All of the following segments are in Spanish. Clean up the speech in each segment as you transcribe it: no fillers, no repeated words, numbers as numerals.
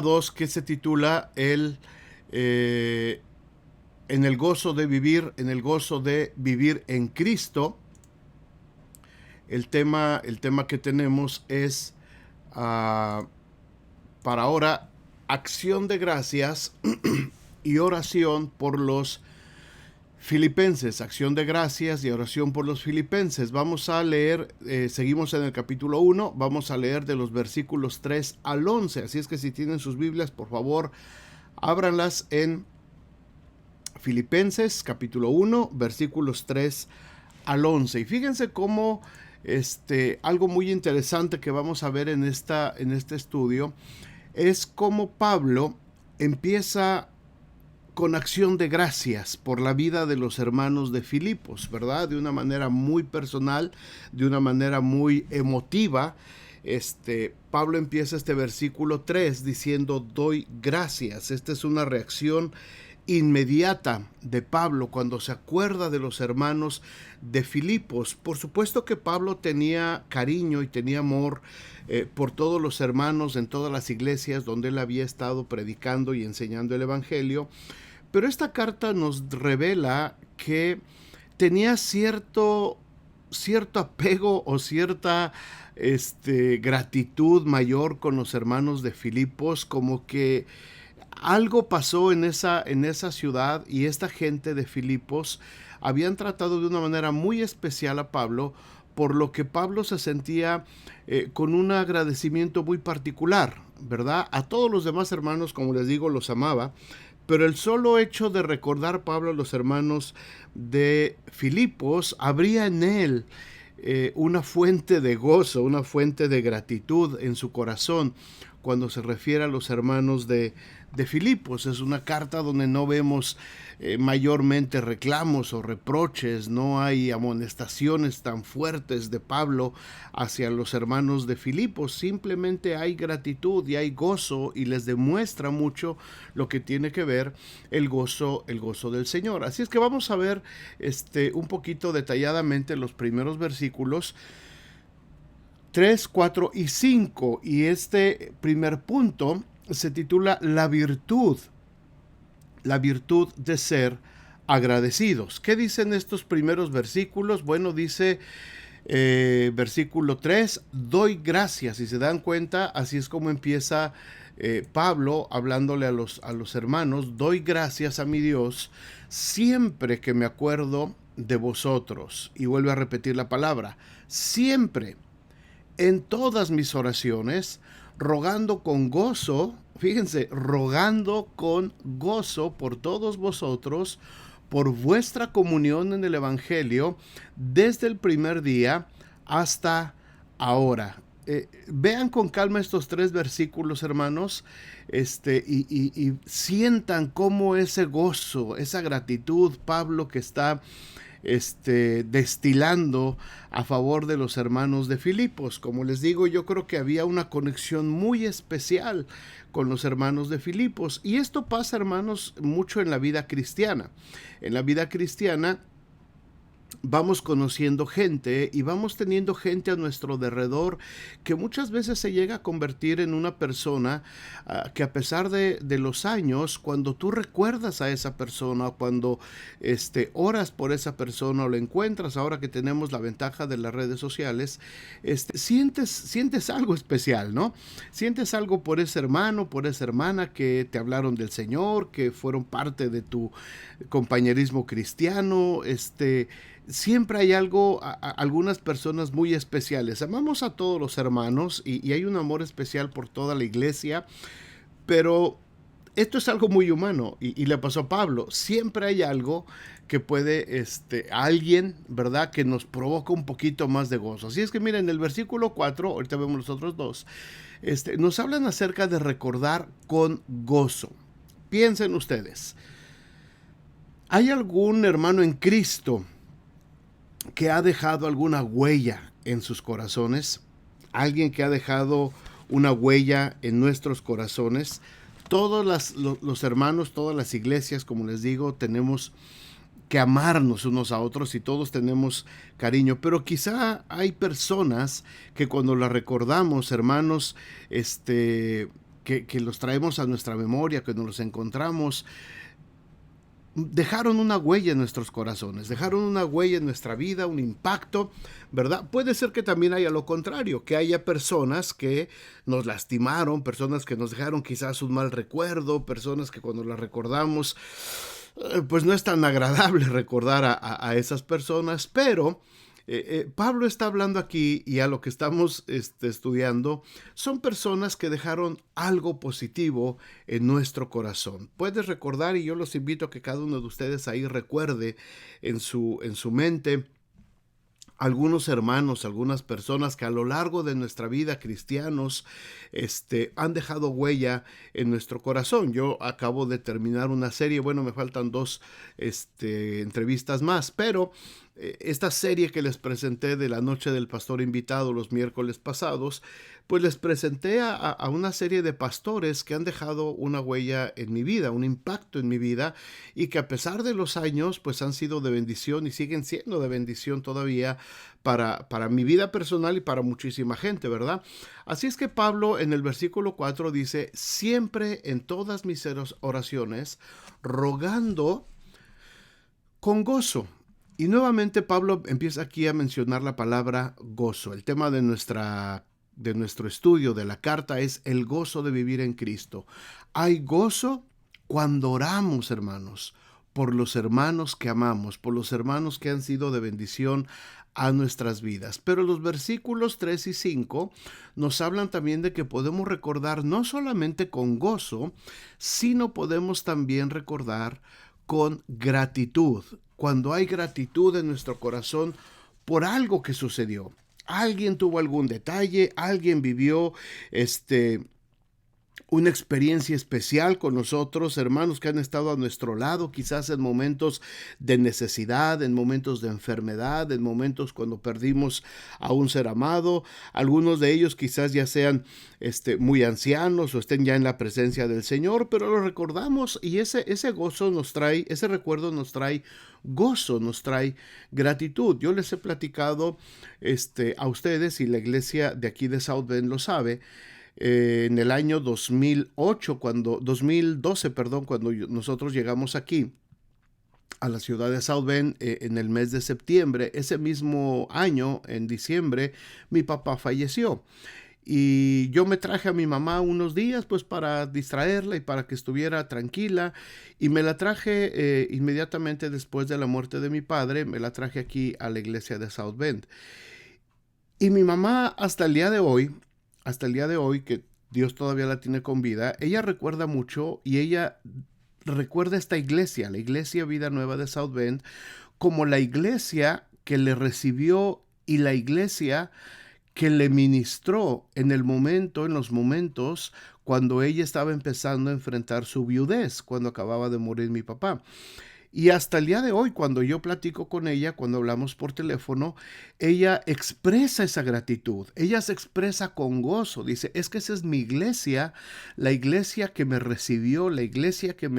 2 que se titula en el gozo de vivir, en el gozo de vivir en Cristo. El tema que tenemos es para ahora acción de gracias y oración por los filipenses, acción de gracias y oración por los filipenses. Vamos a leer, seguimos en el capítulo 1, vamos a leer de los versículos 3 al 11, así es que si tienen sus Biblias, por favor, ábranlas en Filipenses capítulo 1, versículos 3 al 11. Y fíjense cómo algo muy interesante que vamos a ver en este estudio es cómo Pablo empieza con acción de gracias por la vida de los hermanos de Filipos, ¿verdad? De una manera muy personal, de una manera muy emotiva. Pablo empieza este versículo 3 diciendo: doy gracias. Esta es una reacción inmediata de Pablo cuando se acuerda de los hermanos de Filipos. Por supuesto que Pablo tenía cariño y tenía amor por todos los hermanos en todas las iglesias donde él había estado predicando y enseñando el evangelio, pero esta carta nos revela que tenía cierto apego o cierta gratitud mayor con los hermanos de Filipos, como que algo pasó en esa ciudad y esta gente de Filipos habían tratado de una manera muy especial a Pablo, por lo que Pablo se sentía con un agradecimiento muy particular, ¿verdad? A todos los demás hermanos, como les digo, los amaba, pero el solo hecho de recordar Pablo a los hermanos de Filipos abría en él una fuente de gozo, una fuente de gratitud en su corazón cuando se refiere a los hermanos de Filipos. Es una carta donde no vemos mayormente reclamos o reproches, no hay amonestaciones tan fuertes de Pablo hacia los hermanos de Filipos, simplemente hay gratitud y hay gozo, y les demuestra mucho lo que tiene que ver el gozo del Señor. Así es que vamos a ver un poquito detalladamente los primeros versículos 3, 4 y 5, y este primer punto se titula la virtud de ser agradecidos. ¿Qué dicen estos primeros versículos? Bueno, dice versículo 3, doy gracias. Si se dan cuenta, así es como empieza Pablo hablándole a los hermanos: doy gracias a mi Dios siempre que me acuerdo de vosotros. Y vuelve a repetir la palabra, siempre, en todas mis oraciones, rogando con gozo, fíjense, rogando con gozo por todos vosotros, por vuestra comunión en el Evangelio, desde el primer día hasta ahora. Vean con calma estos 3 versículos, hermanos, y sientan cómo ese gozo, esa gratitud, Pablo que está destilando a favor de los hermanos de Filipos. Como les digo, yo creo que había una conexión muy especial con los hermanos de Filipos, y esto pasa, hermanos, mucho en la vida cristiana. En la vida cristiana vamos conociendo gente y vamos teniendo gente a nuestro derredor que muchas veces se llega a convertir en una persona que, a pesar de los años, cuando tú recuerdas a esa persona, cuando oras por esa persona o la encuentras, ahora que tenemos la ventaja de las redes sociales, sientes algo especial, ¿no? Sientes algo por ese hermano, por esa hermana que te hablaron del Señor, que fueron parte de tu compañerismo cristiano. Siempre hay algo, algunas personas muy especiales. Amamos a todos los hermanos y hay un amor especial por toda la iglesia, pero esto es algo muy humano, y le pasó a Pablo. Siempre hay algo que puede, alguien, ¿verdad?, que nos provoca un poquito más de gozo. Así es que miren, el versículo 4, ahorita vemos los otros dos, nos hablan acerca de recordar con gozo. Piensen ustedes, ¿hay algún hermano en Cristo que ha dejado alguna huella en sus corazones? Alguien que ha dejado una huella en nuestros corazones. Todos los hermanos, todas las iglesias, como les digo, tenemos que amarnos unos a otros y todos tenemos cariño, pero quizá hay personas que cuando las recordamos, hermanos, que los traemos a nuestra memoria, que nos los encontramos, dejaron una huella en nuestros corazones, dejaron una huella en nuestra vida, un impacto, ¿verdad? Puede ser que también haya lo contrario, que haya personas que nos lastimaron, personas que nos dejaron quizás un mal recuerdo, personas que cuando las recordamos, pues no es tan agradable recordar a esas personas, pero Pablo está hablando aquí, y a lo que estamos estudiando son personas que dejaron algo positivo en nuestro corazón. Puedes recordar, y yo los invito a que cada uno de ustedes ahí recuerde en su mente algunos hermanos, algunas personas que a lo largo de nuestra vida, cristianos, han dejado huella en nuestro corazón. Yo acabo de terminar una serie, bueno, me faltan dos entrevistas más, pero esta serie que les presenté de la noche del pastor invitado los miércoles pasados, pues les presenté a una serie de pastores que han dejado una huella en mi vida, un impacto en mi vida, y que a pesar de los años, pues han sido de bendición y siguen siendo de bendición todavía para mi vida personal y para muchísima gente, ¿verdad? Así es que Pablo en el versículo 4 dice, siempre en todas mis oraciones, rogando con gozo. Y nuevamente Pablo empieza aquí a mencionar la palabra gozo. El tema de nuestro estudio de la carta es el gozo de vivir en Cristo. Hay gozo cuando oramos, hermanos, por los hermanos que amamos, por los hermanos que han sido de bendición a nuestras vidas. Pero los versículos 3 y 5 nos hablan también de que podemos recordar no solamente con gozo, sino podemos también recordar con gratitud. Cuando hay gratitud en nuestro corazón por algo que sucedió. Alguien tuvo algún detalle, alguien vivió una experiencia especial con nosotros, hermanos que han estado a nuestro lado, quizás en momentos de necesidad, en momentos de enfermedad, en momentos cuando perdimos a un ser amado. Algunos de ellos quizás ya sean muy ancianos o estén ya en la presencia del Señor, pero lo recordamos y ese gozo nos trae, ese recuerdo nos trae gozo, nos trae gratitud. Yo les he platicado a ustedes, y la iglesia de aquí de South Bend lo sabe, en el año 2012, cuando nosotros llegamos aquí a la ciudad de South Bend en el mes de septiembre, ese mismo año, en diciembre, mi papá falleció. Y yo me traje a mi mamá unos días pues para distraerla y para que estuviera tranquila, y me la traje inmediatamente después de la muerte de mi padre, me la traje aquí a la iglesia de South Bend. Y mi mamá hasta el día de hoy, que Dios todavía la tiene con vida, ella recuerda mucho, y ella recuerda esta iglesia, la iglesia Vida Nueva de South Bend, como la iglesia que le recibió y la iglesia que le ministró en los momentos cuando ella estaba empezando a enfrentar su viudez, cuando acababa de morir mi papá. Y hasta el día de hoy, cuando yo platico con ella, cuando hablamos por teléfono, ella expresa esa gratitud, ella se expresa con gozo, dice, es que esa es mi iglesia, la iglesia que me recibió, la iglesia que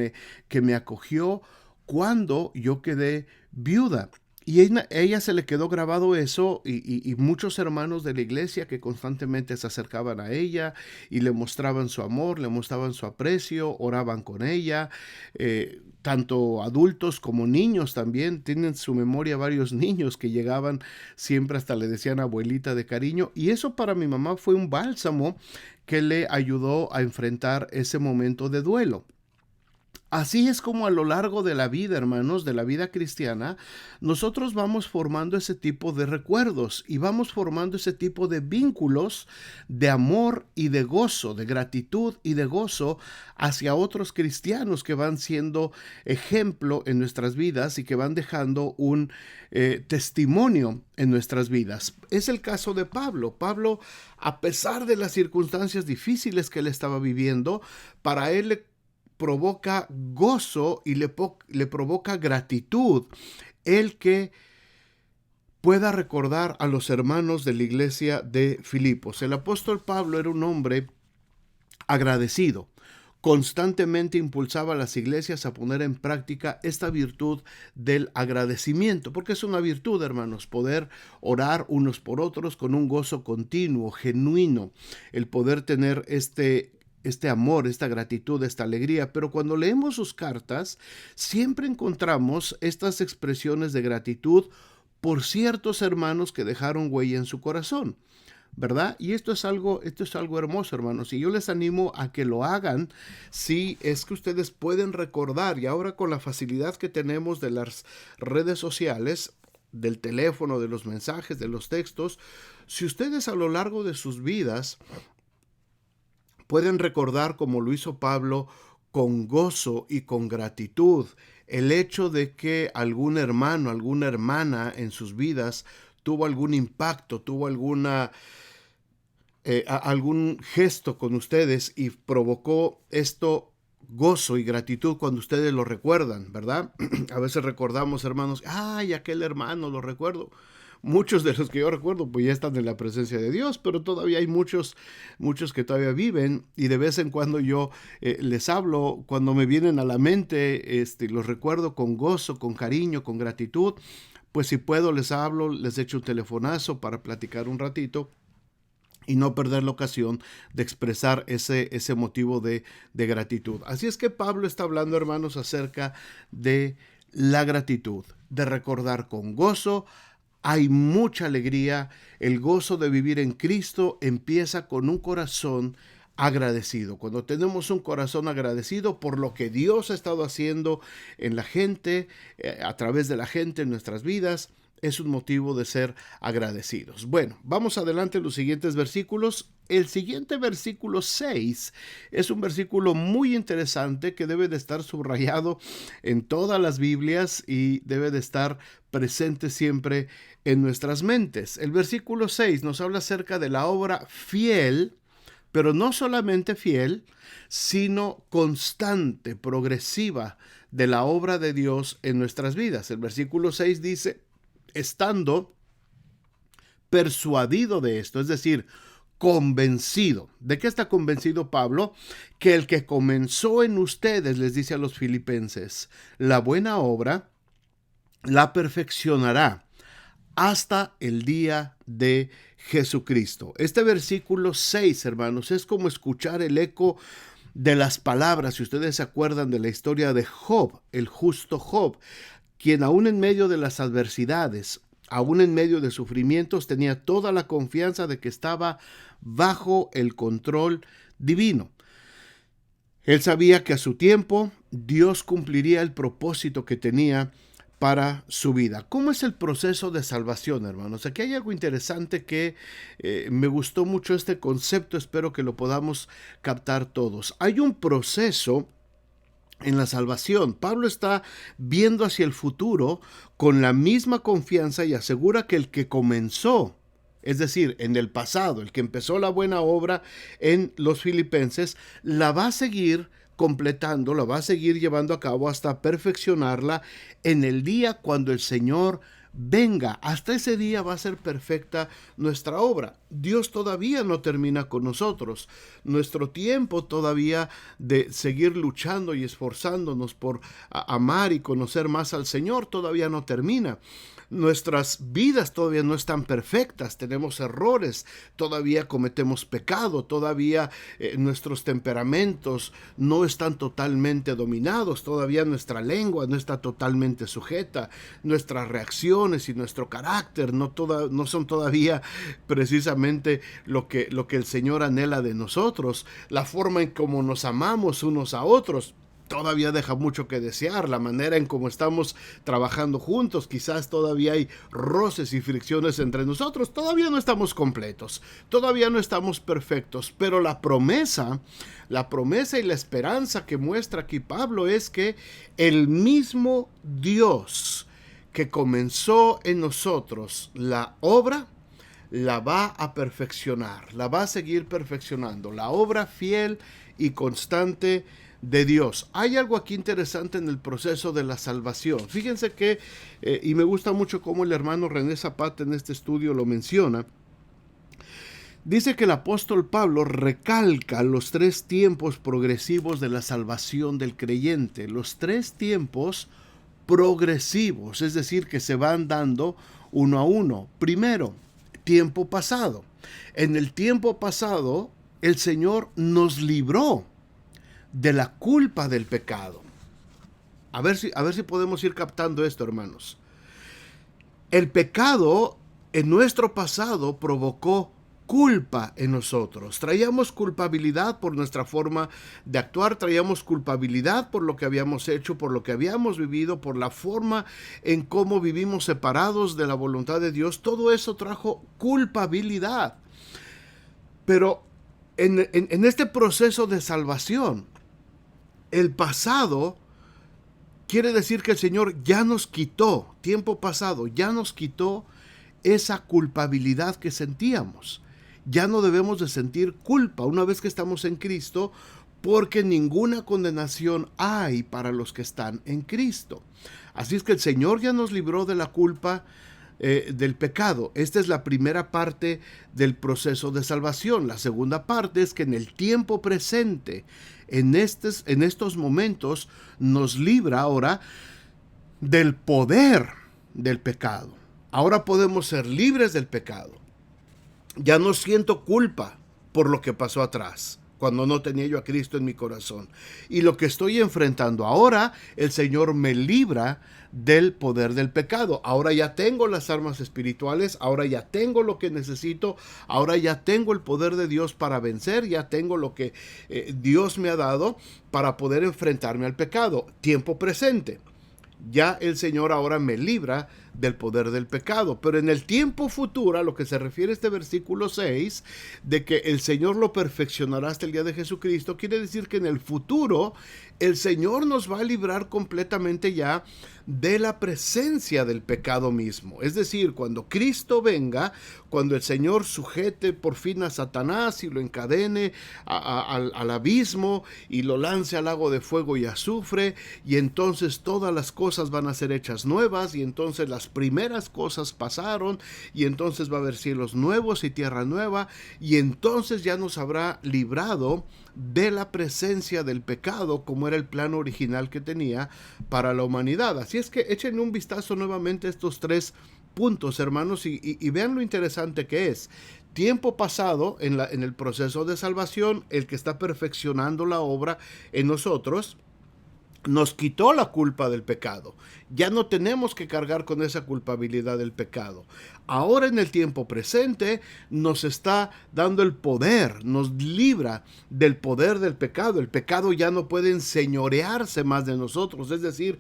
me acogió cuando yo quedé viuda. Y ella se le quedó grabado eso, y muchos hermanos de la iglesia que constantemente se acercaban a ella y le mostraban su amor, le mostraban su aprecio, oraban con ella, tanto adultos como niños también. Tienen su memoria varios niños que llegaban siempre, hasta le decían abuelita de cariño, y eso para mi mamá fue un bálsamo que le ayudó a enfrentar ese momento de duelo. Así es como a lo largo de la vida, hermanos, de la vida cristiana, nosotros vamos formando ese tipo de recuerdos y vamos formando ese tipo de vínculos de amor y de gozo, de gratitud y de gozo hacia otros cristianos que van siendo ejemplo en nuestras vidas y que van dejando un testimonio en nuestras vidas. Es el caso de Pablo. Pablo, a pesar de las circunstancias difíciles que él estaba viviendo, para él le provoca gozo y le provoca gratitud el que pueda recordar a los hermanos de la iglesia de Filipos. El apóstol Pablo era un hombre agradecido. Constantemente impulsaba a las iglesias a poner en práctica esta virtud del agradecimiento, porque es una virtud, hermanos, poder orar unos por otros con un gozo continuo, genuino, el poder tener este este amor, esta gratitud, esta alegría, pero cuando leemos sus cartas, siempre encontramos estas expresiones de gratitud por ciertos hermanos que dejaron huella en su corazón, ¿verdad? Y esto es algo hermoso, hermanos, y yo les animo a que lo hagan si es que ustedes pueden recordar, y ahora con la facilidad que tenemos de las redes sociales, del teléfono, de los mensajes, de los textos, si ustedes a lo largo de sus vidas pueden recordar, como lo hizo Pablo, con gozo y con gratitud, el hecho de que algún hermano, alguna hermana en sus vidas tuvo algún impacto, tuvo algún gesto con ustedes y provocó esto gozo y gratitud cuando ustedes lo recuerdan, ¿verdad? A veces recordamos, hermanos, ay, aquel hermano, lo recuerdo. Muchos de los que yo recuerdo pues ya están en la presencia de Dios, pero todavía hay muchos que todavía viven, y de vez en cuando yo les hablo, cuando me vienen a la mente, los recuerdo con gozo, con cariño, con gratitud. Pues si puedo les hablo, les echo un telefonazo para platicar un ratito y no perder la ocasión de expresar ese motivo de gratitud. Así es que Pablo está hablando, hermanos, acerca de la gratitud, de recordar con gozo. Hay mucha alegría. El gozo de vivir en Cristo empieza con un corazón agradecido. Cuando tenemos un corazón agradecido por lo que Dios ha estado haciendo en la gente, a través de la gente en nuestras vidas, es un motivo de ser agradecidos. Bueno, vamos adelante en los siguientes versículos. El siguiente versículo 6 es un versículo muy interesante que debe de estar subrayado en todas las Biblias y debe de estar presente siempre en nuestras mentes. El versículo 6 nos habla acerca de la obra fiel, pero no solamente fiel, sino constante, progresiva de la obra de Dios en nuestras vidas. El versículo 6 dice: estando persuadido de esto, es decir, convencido. ¿De qué está convencido Pablo? Que el que comenzó en ustedes, les dice a los filipenses, la buena obra, la perfeccionará hasta el día de Jesucristo. Este versículo 6, hermanos, es como escuchar el eco de las palabras, si ustedes se acuerdan de la historia de Job, el justo Job, quien aún en medio de las adversidades, aún en medio de sufrimientos, tenía toda la confianza de que estaba bajo el control divino. Él sabía que a su tiempo Dios cumpliría el propósito que tenía para su vida. ¿Cómo es el proceso de salvación, hermanos? Aquí hay algo interesante que me gustó mucho este concepto, espero que lo podamos captar todos. Hay un proceso en la salvación. Pablo está viendo hacia el futuro con la misma confianza y asegura que el que comenzó, es decir, en el pasado, el que empezó la buena obra en los filipenses, la va a seguir completando, la va a seguir llevando a cabo hasta perfeccionarla en el día cuando el Señor venga. Hasta ese día va a ser perfecta nuestra obra. Dios todavía no termina con nosotros. Nuestro tiempo todavía de seguir luchando y esforzándonos por amar y conocer más al Señor todavía no termina. Nuestras vidas todavía no están perfectas, tenemos errores, todavía cometemos pecado, todavía nuestros temperamentos no están totalmente dominados, todavía nuestra lengua no está totalmente sujeta, nuestras reacciones y nuestro carácter no son todavía precisamente lo que el Señor anhela de nosotros, la forma en cómo nos amamos unos a otros todavía deja mucho que desear, la manera en cómo estamos trabajando juntos, quizás todavía hay roces y fricciones entre nosotros, todavía no estamos completos, todavía no estamos perfectos, pero la promesa y la esperanza que muestra aquí Pablo es que el mismo Dios que comenzó en nosotros la obra, la va a perfeccionar, la va a seguir perfeccionando, la obra fiel y constante de Dios. Hay algo aquí interesante en el proceso de la salvación. Fíjense que, y me gusta mucho cómo el hermano René Zapata en este estudio lo menciona, dice que el apóstol Pablo recalca los 3 tiempos progresivos de la salvación del creyente, los 3 tiempos progresivos, es decir, que se van dando uno a uno. Primero, tiempo pasado. En el tiempo pasado, el Señor nos libró de la culpa del pecado. A ver si podemos ir captando esto, hermanos. El pecado en nuestro pasado provocó culpa en nosotros. Traíamos culpabilidad por nuestra forma de actuar, traíamos culpabilidad por lo que habíamos hecho, por lo que habíamos vivido, por la forma en cómo vivimos separados de la voluntad de Dios. Todo eso trajo culpabilidad. Pero en este proceso de salvación, el pasado quiere decir que el Señor ya nos quitó, tiempo pasado, ya nos quitó esa culpabilidad que sentíamos. Ya no debemos de sentir culpa una vez que estamos en Cristo, porque ninguna condenación hay para los que están en Cristo. Así es que el Señor ya nos libró de la culpa del pecado. Esta es la primera parte del proceso de salvación. La segunda parte es que en el tiempo presente, en estos momentos, nos libra ahora del poder del pecado. Ahora podemos ser libres del pecado. Ya no siento culpa por lo que pasó atrás, cuando no tenía yo a Cristo en mi corazón. Y lo que estoy enfrentando ahora, el Señor me libra del poder del pecado. Ahora ya tengo las armas espirituales, ahora ya tengo lo que necesito, ahora ya tengo el poder de Dios para vencer, ya tengo lo que Dios me ha dado para poder enfrentarme al pecado. Tiempo presente. Ya el Señor ahora me libra del poder del pecado. Pero en el tiempo futuro, a lo que se refiere este versículo 6, de que el Señor lo perfeccionará hasta el día de Jesucristo, quiere decir que en el futuro el Señor nos va a librar completamente ya de la presencia del pecado mismo. Es decir, cuando Cristo venga, cuando el Señor sujete por fin a Satanás y lo encadene al abismo y lo lance al lago de fuego y azufre, y entonces todas las cosas van a ser hechas nuevas, y entonces las primeras cosas pasaron, y entonces va a haber cielos nuevos y tierra nueva, y entonces ya nos habrá librado de la presencia del pecado, como era el plan original que tenía para la humanidad. Así es que echen un vistazo nuevamente a estos tres puntos, hermanos, y vean lo interesante que es. Tiempo pasado en el proceso de salvación, el que está perfeccionando la obra en nosotros, nos quitó la culpa del pecado. Ya no tenemos que cargar con esa culpabilidad del pecado. Ahora en el tiempo presente nos está dando el poder, nos libra del poder del pecado. El pecado ya no puede enseñorearse más de nosotros, es decir,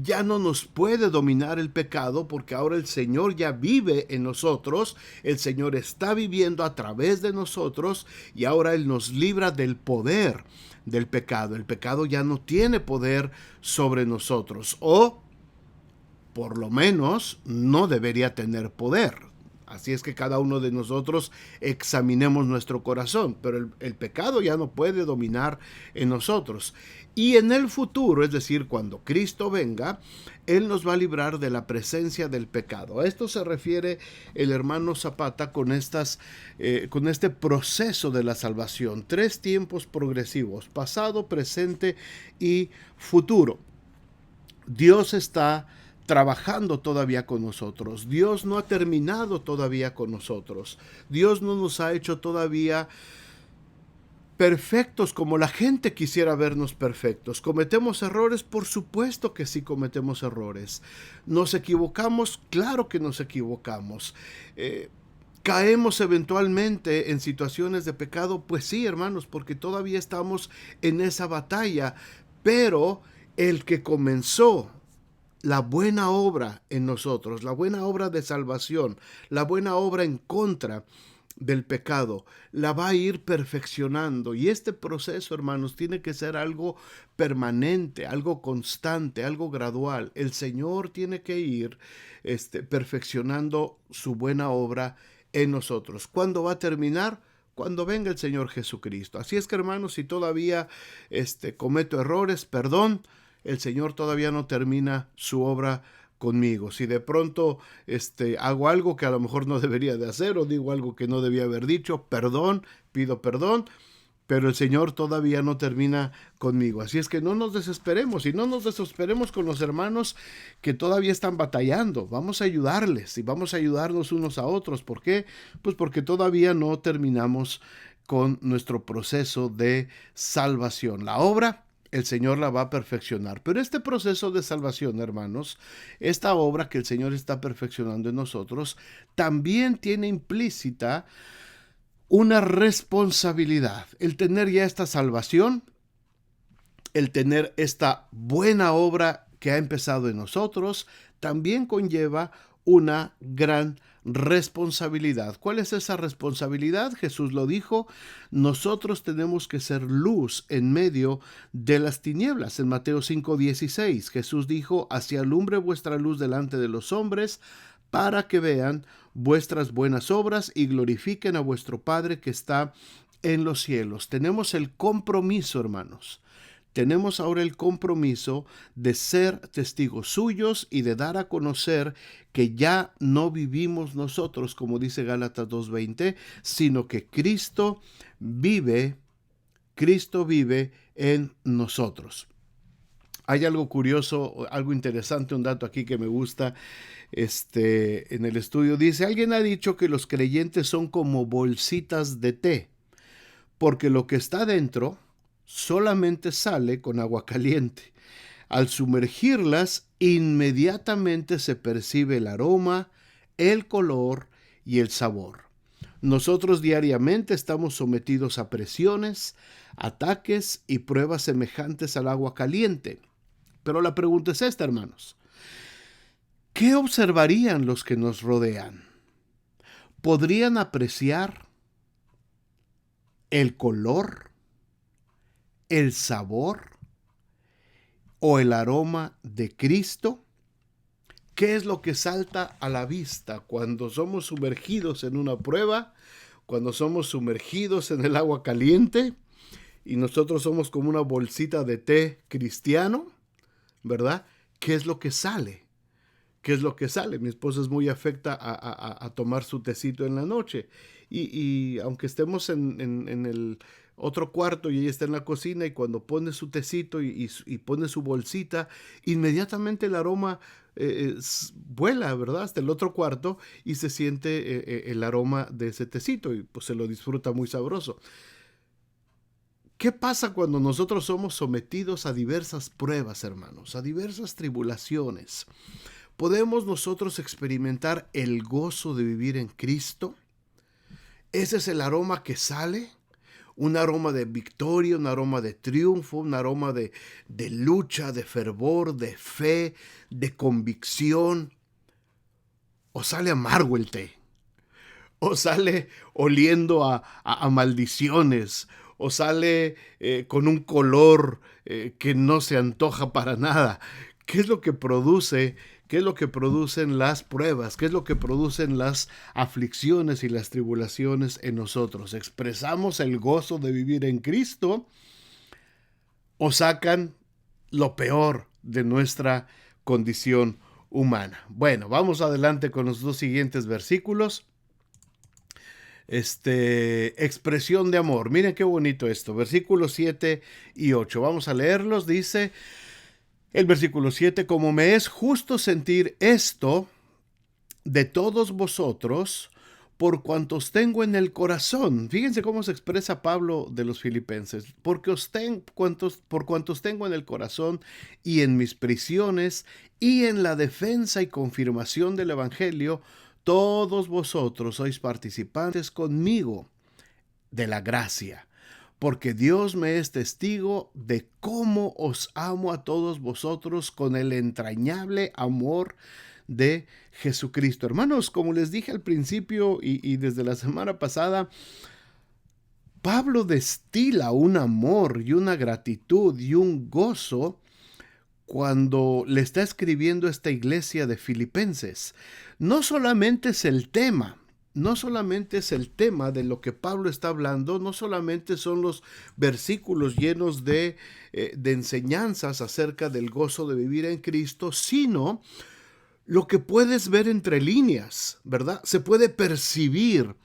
ya no nos puede dominar el pecado, porque ahora el Señor ya vive en nosotros, el Señor está viviendo a través de nosotros, y ahora Él nos libra del poder del pecado. El pecado ya no tiene poder sobre nosotros, o por lo menos no debería tener poder. Así es que cada uno de nosotros examinemos nuestro corazón, pero el pecado ya no puede dominar en nosotros. Y en el futuro, es decir, cuando Cristo venga, Él nos va a librar de la presencia del pecado. A esto se refiere el hermano Zapata con este proceso de la salvación. Tres tiempos progresivos: pasado, presente y futuro. Dios está trabajando todavía con nosotros. Dios no ha terminado todavía con nosotros. Dios no nos ha hecho todavía perfectos como la gente quisiera vernos perfectos. ¿Cometemos errores? Por supuesto que sí cometemos errores. ¿Nos equivocamos? Claro que nos equivocamos. ¿Caemos eventualmente en situaciones de pecado? Pues sí, hermanos, porque todavía estamos en esa batalla. Pero el que comenzó la buena obra en nosotros, la buena obra de salvación, la buena obra en contra del pecado, la va a ir perfeccionando. Y este proceso, hermanos, tiene que ser algo permanente, algo constante, algo gradual. El Señor tiene que ir perfeccionando su buena obra en nosotros. ¿Cuándo va a terminar? Cuando venga el Señor Jesucristo. Así es que, hermanos, si todavía cometo errores, perdón. El Señor todavía no termina su obra conmigo. Si de pronto hago algo que a lo mejor no debería de hacer, o digo algo que no debía haber dicho, perdón, pido perdón, pero el Señor todavía no termina conmigo. Así es que no nos desesperemos, y no nos desesperemos con los hermanos que todavía están batallando. Vamos a ayudarles y vamos a ayudarnos unos a otros. ¿Por qué? Pues porque todavía no terminamos con nuestro proceso de salvación. La obra, el Señor la va a perfeccionar. Pero este proceso de salvación, hermanos, esta obra que el Señor está perfeccionando en nosotros, también tiene implícita una responsabilidad. El tener ya esta salvación, el tener esta buena obra que ha empezado en nosotros, también conlleva una gran responsabilidad. ¿Cuál es esa responsabilidad? Jesús lo dijo, nosotros tenemos que ser luz en medio de las tinieblas. En Mateo 5:16, Jesús dijo, así alumbre vuestra luz delante de los hombres, para que vean vuestras buenas obras y glorifiquen a vuestro Padre que está en los cielos. Tenemos el compromiso, hermanos. Tenemos ahora el compromiso de ser testigos suyos y de dar a conocer que ya no vivimos nosotros, como dice Gálatas 2:20, sino que Cristo vive en nosotros. Hay algo curioso, algo interesante, un dato aquí que me gusta. En el estudio dice, alguien ha dicho que los creyentes son como bolsitas de té, porque lo que está dentro solamente sale con agua caliente. Al sumergirlas, inmediatamente se percibe el aroma, el color y el sabor. Nosotros diariamente estamos sometidos a presiones, ataques y pruebas semejantes al agua caliente. Pero la pregunta es esta, hermanos. ¿Qué observarían los que nos rodean? ¿Podrían apreciar el color, el sabor o el aroma de Cristo? ¿Qué es lo que salta a la vista cuando somos sumergidos en una prueba, cuando somos sumergidos en el agua caliente y nosotros somos como una bolsita de té cristiano, ¿verdad? ¿Qué es lo que sale? ¿Qué es lo que sale? Mi esposa es muy afecta a tomar su tecito en la noche. Y aunque estemos en el otro cuarto y ella está en la cocina, y cuando pone su tecito y pone su bolsita, inmediatamente el aroma vuela, ¿verdad? Hasta el otro cuarto y se siente el aroma de ese tecito y pues se lo disfruta muy sabroso. ¿Qué pasa cuando nosotros somos sometidos a diversas pruebas, hermanos? A diversas tribulaciones. ¿Podemos nosotros experimentar el gozo de vivir en Cristo? Ese es el aroma que sale. Un aroma de victoria, un aroma de triunfo, un aroma de lucha, de fervor, de fe, de convicción. ¿O sale amargo el té? ¿O sale oliendo a maldiciones? ¿O sale con un color que no se antoja para nada? ¿Qué es lo que produce? ¿Qué es lo que producen las pruebas? ¿Qué es lo que producen las aflicciones y las tribulaciones en nosotros? ¿Expresamos el gozo de vivir en Cristo o sacan lo peor de nuestra condición humana? Bueno, vamos adelante con los dos siguientes versículos. Expresión de amor. Miren qué bonito esto. Versículos 7 y 8. Vamos a leerlos. Dice el versículo 7, como me es justo sentir esto de todos vosotros, por cuantos tengo en el corazón. Fíjense cómo se expresa Pablo de los filipenses. Por cuantos tengo en el corazón y en mis prisiones y en la defensa y confirmación del evangelio, todos vosotros sois participantes conmigo de la gracia. Porque Dios me es testigo de cómo os amo a todos vosotros con el entrañable amor de Jesucristo. Hermanos, como les dije al principio y desde la semana pasada, Pablo destila un amor y una gratitud y un gozo cuando le está escribiendo a esta iglesia de Filipenses. No solamente es el tema de lo que Pablo está hablando, no solamente son los versículos llenos de enseñanzas acerca del gozo de vivir en Cristo, sino lo que puedes ver entre líneas, ¿verdad? Se puede percibir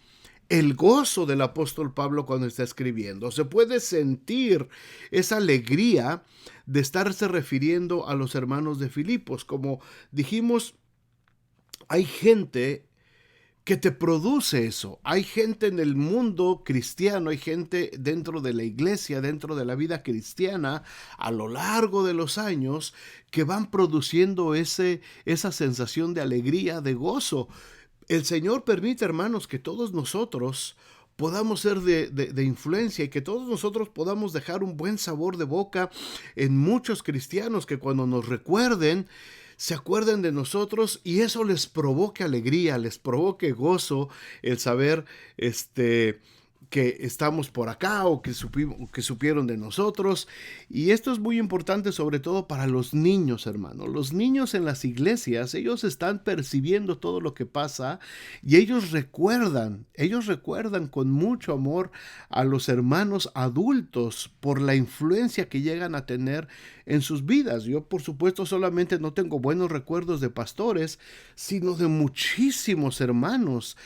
el gozo del apóstol Pablo cuando está escribiendo. Se puede sentir esa alegría de estarse refiriendo a los hermanos de Filipos. Como dijimos, hay gente que te produce eso. Hay gente en el mundo cristiano, hay gente dentro de la iglesia, dentro de la vida cristiana, a lo largo de los años, que van produciendo esa sensación de alegría, de gozo. El Señor permite, hermanos, que todos nosotros podamos ser de influencia y que todos nosotros podamos dejar un buen sabor de boca en muchos cristianos que cuando nos recuerden, se acuerden de nosotros y eso les provoque alegría, les provoque gozo el saber que estamos por acá o que supieron de nosotros. Y esto es muy importante sobre todo para los niños, hermano. Los niños en las iglesias, ellos están percibiendo todo lo que pasa y ellos recuerdan con mucho amor a los hermanos adultos por la influencia que llegan a tener en sus vidas. Yo, por supuesto, solamente no tengo buenos recuerdos de pastores, sino de muchísimos hermanos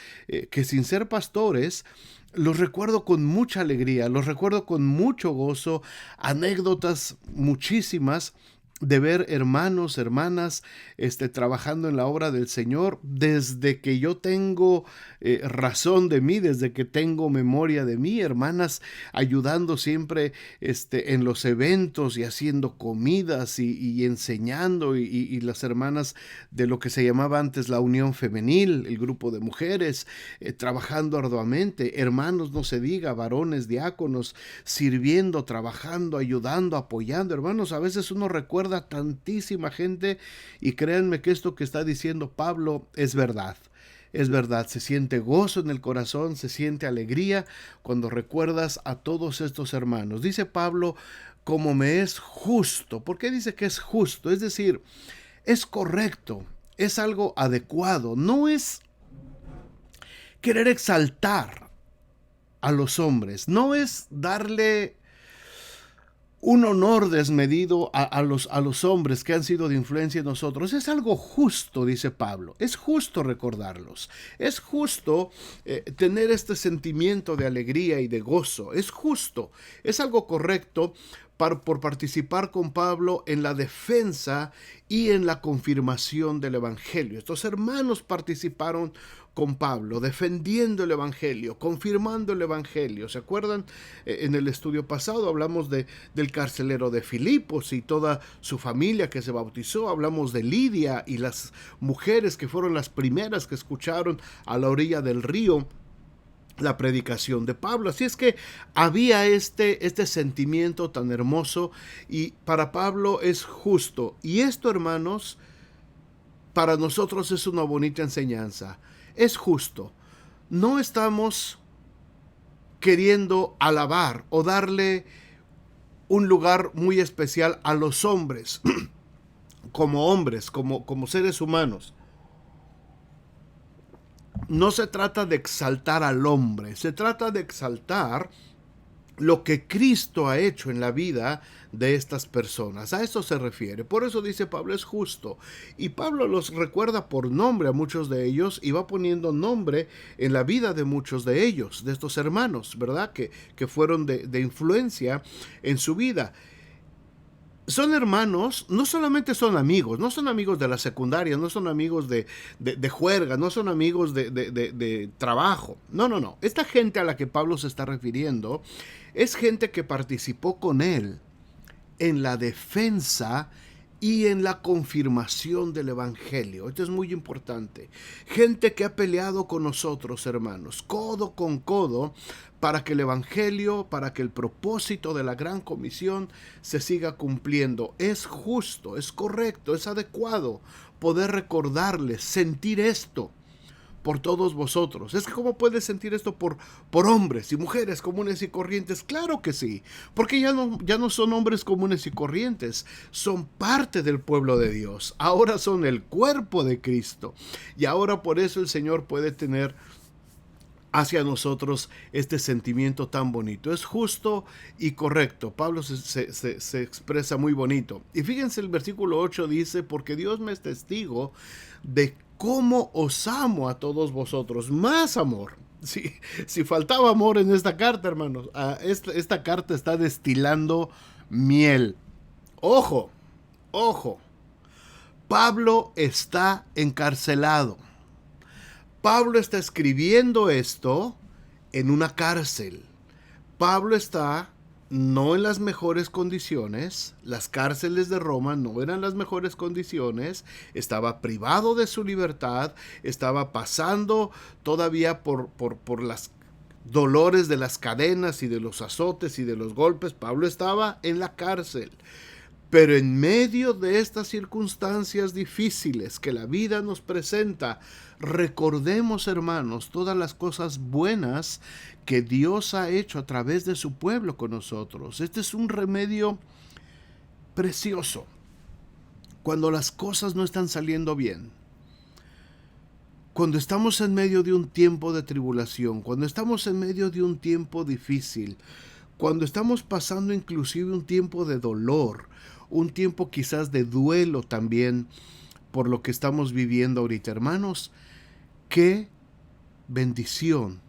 que sin ser pastores, los recuerdo con mucha alegría, los recuerdo con mucho gozo, anécdotas muchísimas de ver hermanos, hermanas, trabajando en la obra del Señor desde que yo tengo razón de mí, desde que tengo memoria de mí, hermanas ayudando siempre en los eventos y haciendo comidas y enseñando y las hermanas de lo que se llamaba antes la Unión Femenil, el grupo de mujeres, trabajando arduamente, hermanos no se diga, varones, diáconos, sirviendo, trabajando, ayudando, apoyando, hermanos, a veces uno recuerda tantísima gente y créanme que esto que está diciendo Pablo es verdad. Es verdad, se siente gozo en el corazón, se siente alegría cuando recuerdas a todos estos hermanos. Dice Pablo, como me es justo. ¿Por qué dice que es justo? Es decir, es correcto, es algo adecuado, no es querer exaltar a los hombres, no es darle un honor desmedido a los hombres que han sido de influencia en nosotros. Es algo justo, dice Pablo. Es justo recordarlos. Es justo tener este sentimiento de alegría y de gozo. Es justo. Es algo correcto por participar con Pablo en la defensa y en la confirmación del Evangelio. Estos hermanos participaron con Pablo, defendiendo el Evangelio, confirmando el Evangelio. ¿Se acuerdan? En el estudio pasado hablamos del carcelero de Filipos y toda su familia que se bautizó. Hablamos de Lidia y las mujeres que fueron las primeras que escucharon a la orilla del río la predicación de Pablo. Así es que había este sentimiento tan hermoso y para Pablo es justo. Y esto, hermanos, para nosotros es una bonita enseñanza. Es justo. No estamos queriendo alabar o darle un lugar muy especial a los hombres, hombres, como seres humanos. No se trata de exaltar al hombre, se trata de exaltar lo que Cristo ha hecho en la vida de estas personas. A eso se refiere. Por eso dice Pablo, es justo. Y Pablo los recuerda por nombre a muchos de ellos y va poniendo nombre en la vida de muchos de ellos, de estos hermanos, ¿verdad? Que fueron de influencia en su vida. Son hermanos, no solamente son amigos, no son amigos de la secundaria, no son amigos de juerga, no son amigos de trabajo. No. Esta gente a la que Pablo se está refiriendo es gente que participó con él en la defensa y en la confirmación del Evangelio. Esto es muy importante. Gente que ha peleado con nosotros, hermanos, codo con codo, para que el Evangelio, para que el propósito de la gran comisión se siga cumpliendo. Es justo, es correcto, es adecuado poder recordarles, sentir esto por todos vosotros. Es que ¿cómo puedes sentir esto por hombres y mujeres comunes y corrientes? Claro que sí, porque ya no son hombres comunes y corrientes, son parte del pueblo de Dios, ahora son el cuerpo de Cristo, y ahora por eso el Señor puede tener hacia nosotros este sentimiento tan bonito. Es justo y correcto. Pablo se expresa muy bonito. Y fíjense, el versículo 8 dice, porque Dios me es testigo de cómo os amo a todos vosotros. Más amor. Si faltaba amor en esta carta, hermanos, esta carta está destilando miel. Ojo. Pablo está encarcelado. Pablo está escribiendo esto en una cárcel. Pablo está no en las mejores condiciones, las cárceles de Roma no eran las mejores condiciones, estaba privado de su libertad, estaba pasando todavía por las dolores de las cadenas y de los azotes y de los golpes. Pablo estaba en la cárcel. Pero en medio de estas circunstancias difíciles que la vida nos presenta, recordemos, hermanos, todas las cosas buenas que Dios ha hecho a través de su pueblo con nosotros. Este es un remedio precioso cuando las cosas no están saliendo bien. Cuando estamos en medio de un tiempo de tribulación, cuando estamos en medio de un tiempo difícil, cuando estamos pasando inclusive un tiempo de dolor, un tiempo quizás de duelo también por lo que estamos viviendo ahorita, hermanos, qué bendición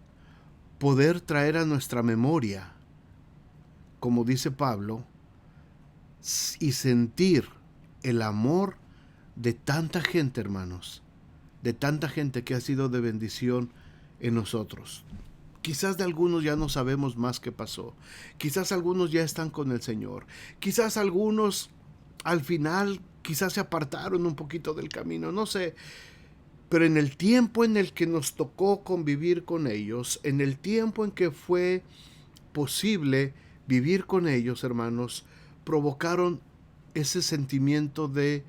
poder traer a nuestra memoria, como dice Pablo, y sentir el amor de tanta gente, hermanos, de tanta gente que ha sido de bendición en nosotros. Quizás de algunos ya no sabemos más qué pasó. Quizás algunos ya están con el Señor. Quizás algunos al final quizás se apartaron un poquito del camino, no sé. Pero en el tiempo en el que nos tocó convivir con ellos, en el tiempo en que fue posible vivir con ellos, hermanos, provocaron ese sentimiento de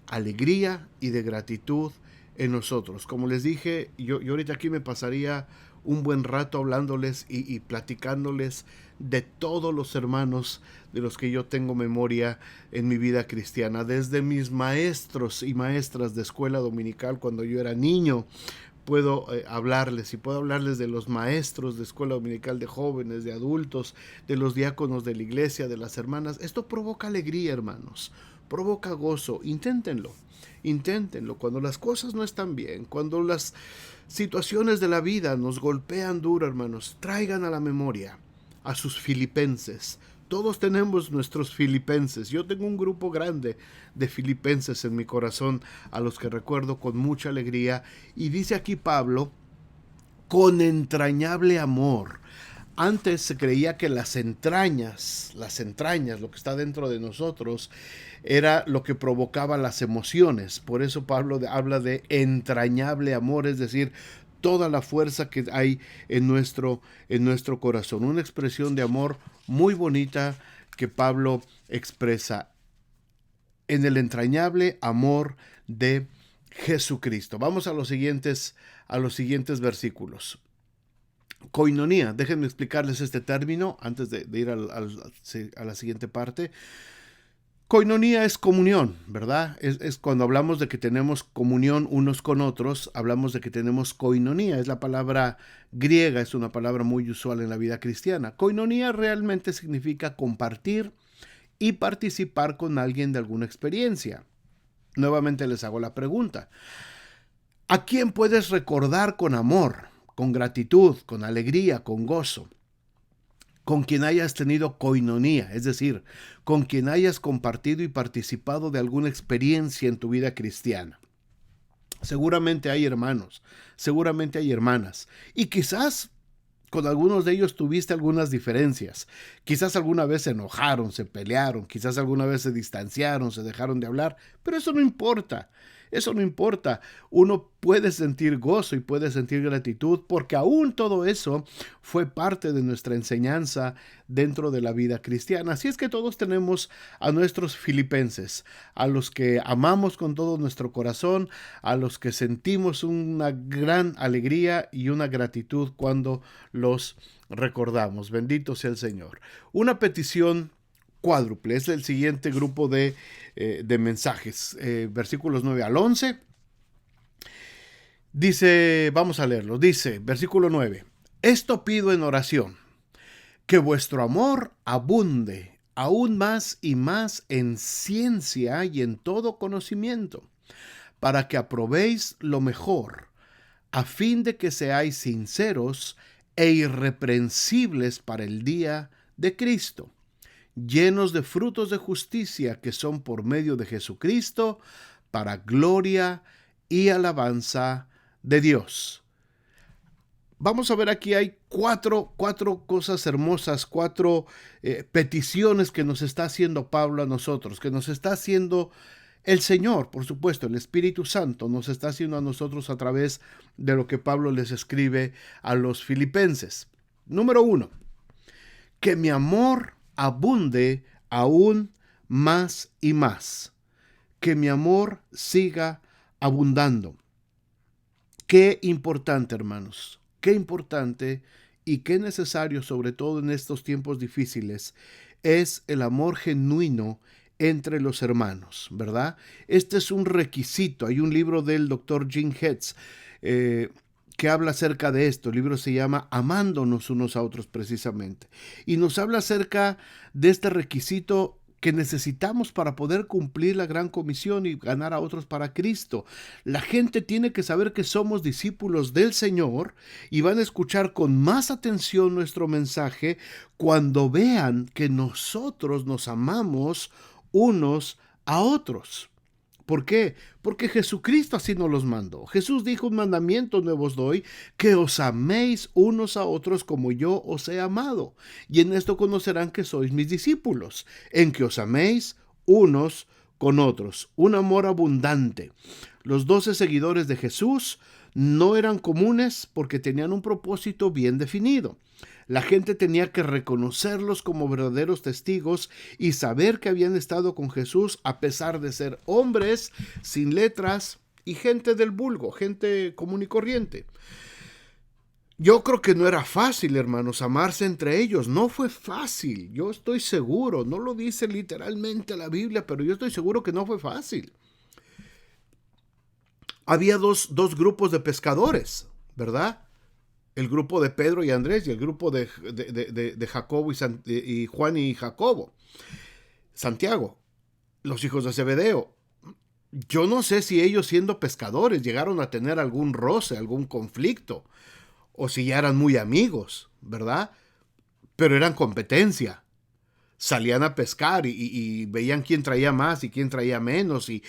alegría y de gratitud en nosotros. Como les dije, yo ahorita aquí me pasaría un buen rato hablándoles y platicándoles de todos los hermanos de los que yo tengo memoria en mi vida cristiana, desde mis maestros y maestras de escuela dominical cuando yo era niño. Puedo hablarles de los maestros de escuela dominical de jóvenes, de adultos, de los diáconos de la iglesia, de las hermanas. Esto provoca alegría, hermanos, provoca gozo. Inténtenlo cuando las cosas no están bien, cuando las situaciones de la vida nos golpean duro, hermanos. Traigan a la memoria a sus filipenses. Todos tenemos nuestros filipenses. Yo tengo un grupo grande de filipenses en mi corazón a los que recuerdo con mucha alegría. Y dice aquí Pablo, con entrañable amor. Antes se creía que las entrañas, lo que está dentro de nosotros, era lo que provocaba las emociones. Por eso Pablo habla de entrañable amor, es decir, toda la fuerza que hay en nuestro corazón. Una expresión de amor muy bonita que Pablo expresa en el entrañable amor de Jesucristo. Vamos a los siguientes versículos. Koinonía, déjenme explicarles este término antes de ir a la siguiente parte. Koinonía es comunión, ¿verdad? Es cuando hablamos de que tenemos comunión unos con otros, hablamos de que tenemos koinonía. Es la palabra griega, es una palabra muy usual en la vida cristiana. Koinonía realmente significa compartir y participar con alguien de alguna experiencia. Nuevamente les hago la pregunta. ¿A quién puedes recordar con amor, con gratitud, con alegría, con gozo? Con quien hayas tenido koinonía, es decir, con quien hayas compartido y participado de alguna experiencia en tu vida cristiana. Seguramente hay hermanos, seguramente hay hermanas, y quizás con algunos de ellos tuviste algunas diferencias. Quizás alguna vez se enojaron, se pelearon, quizás alguna vez se distanciaron, se dejaron de hablar, pero eso no importa. Eso no importa. Uno puede sentir gozo y puede sentir gratitud porque aún todo eso fue parte de nuestra enseñanza dentro de la vida cristiana. Así es que todos tenemos a nuestros filipenses, a los que amamos con todo nuestro corazón, a los que sentimos una gran alegría y una gratitud cuando los recordamos. Bendito sea el Señor. Una petición cuádruple es el siguiente grupo de mensajes, versículos 9 al 11. Dice, vamos a leerlo, dice, versículo 9, esto pido en oración, que vuestro amor abunde aún más y más en ciencia y en todo conocimiento, para que aprobéis lo mejor, a fin de que seáis sinceros e irreprensibles para el día de Cristo, llenos de frutos de justicia que son por medio de Jesucristo, para gloria y alabanza de Dios. vamos a ver aquí, hay cuatro cosas hermosas, cuatro peticiones que nos está haciendo Pablo a nosotros, que nos está haciendo el Señor, por supuesto, el Espíritu Santo nos está haciendo a nosotros a través de lo que Pablo les escribe a los filipenses. Número 1, que mi amor abunde aún más y más. Que mi amor siga abundando. Qué importante, hermanos, qué importante y qué necesario, sobre todo en estos tiempos difíciles, es el amor genuino entre los hermanos, ¿verdad? Este es un requisito. Hay un libro del doctor Jim Hetz que habla acerca de esto. El libro se llama Amándonos unos a otros, precisamente. Y nos habla acerca de este requisito que necesitamos para poder cumplir la gran comisión y ganar a otros para Cristo. La gente tiene que saber que somos discípulos del Señor y van a escuchar con más atención nuestro mensaje cuando vean que nosotros nos amamos unos a otros. ¿Por qué? Porque Jesucristo así nos los mandó. Jesús dijo: un mandamiento nuevo os doy, que os améis unos a otros como yo os he amado. Y en esto conocerán que sois mis discípulos, en que os améis unos con otros. Un amor abundante. Los 12 seguidores de Jesús no eran comunes porque tenían un propósito bien definido. La gente tenía que reconocerlos como verdaderos testigos y saber que habían estado con Jesús a pesar de ser hombres sin letras y gente del vulgo, gente común y corriente. Yo creo que no era fácil, hermanos, amarse entre ellos. No fue fácil. Yo estoy seguro. No lo dice literalmente la Biblia, pero yo estoy seguro que no fue fácil. Había dos grupos de pescadores, ¿verdad? El grupo de Pedro y Andrés y el grupo de Jacobo y Juan y Jacobo. Santiago, los hijos de Zebedeo. Yo no sé si ellos, siendo pescadores, llegaron a tener algún roce, algún conflicto, o si ya eran muy amigos, ¿verdad? Pero eran competencia. Salían a pescar y veían quién traía más y quién traía menos, y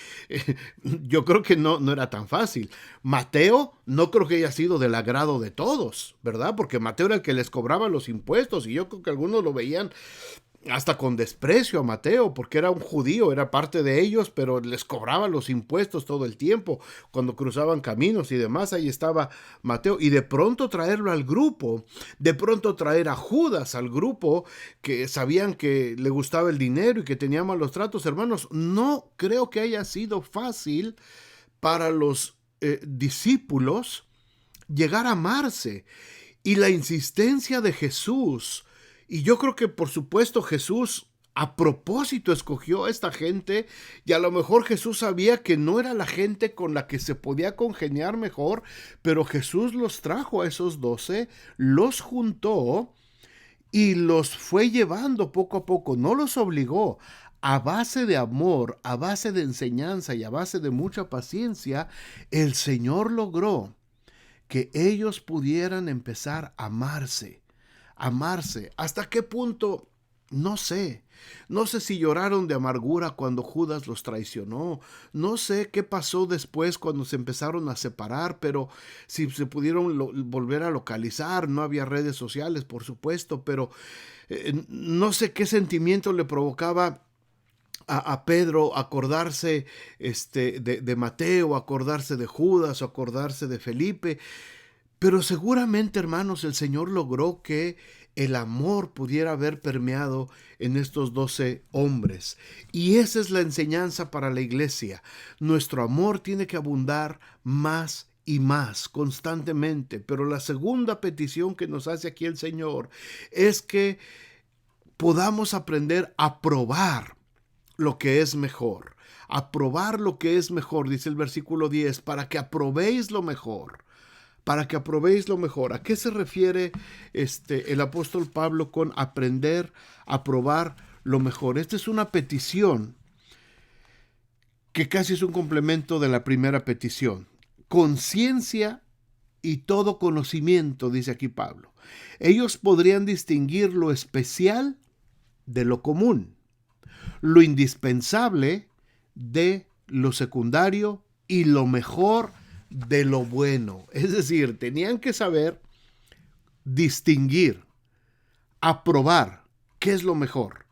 yo creo que no era tan fácil. Mateo no creo que haya sido del agrado de todos, ¿verdad? Porque Mateo era el que les cobraba los impuestos, y yo creo que algunos lo veían hasta con desprecio a Mateo, porque era un judío, era parte de ellos, pero les cobraba los impuestos todo el tiempo, cuando cruzaban caminos y demás. Ahí estaba Mateo, y de pronto traerlo al grupo, de pronto traer a Judas al grupo, que sabían que le gustaba el dinero y que tenía malos tratos, hermanos, no creo que haya sido fácil para los discípulos llegar a amarse. Y la insistencia de Jesús, y yo creo que por supuesto Jesús a propósito escogió a esta gente, y a lo mejor Jesús sabía que no era la gente con la que se podía congeniar mejor, pero Jesús los trajo a esos 12, los juntó y los fue llevando poco a poco, no los obligó. A base de amor, a base de enseñanza y a base de mucha paciencia, el Señor logró que ellos pudieran empezar a amarse. Amarse. ¿Hasta qué punto? No sé. No sé si lloraron de amargura cuando Judas los traicionó. No sé qué pasó después cuando se empezaron a separar, pero si se pudieron volver a localizar. No había redes sociales, por supuesto, pero no sé qué sentimiento le provocaba a Pedro acordarse de Mateo, acordarse de Judas, acordarse de Felipe. Pero seguramente, hermanos, el Señor logró que el amor pudiera haber permeado en estos 12 hombres. Y esa es la enseñanza para la iglesia. Nuestro amor tiene que abundar más y más constantemente. Pero la segunda petición que nos hace aquí el Señor es que podamos aprender a probar lo que es mejor. A probar lo que es mejor, dice el versículo 10, para que aprobéis lo mejor. Para que aprobéis lo mejor. ¿A qué se refiere el apóstol Pablo con aprender a probar lo mejor? Esta es una petición que casi es un complemento de la primera petición. Conciencia y todo conocimiento, dice aquí Pablo. Ellos podrían distinguir lo especial de lo común, lo indispensable de lo secundario y lo mejor de lo bueno. Es decir, tenían que saber distinguir, aprobar qué es lo mejor,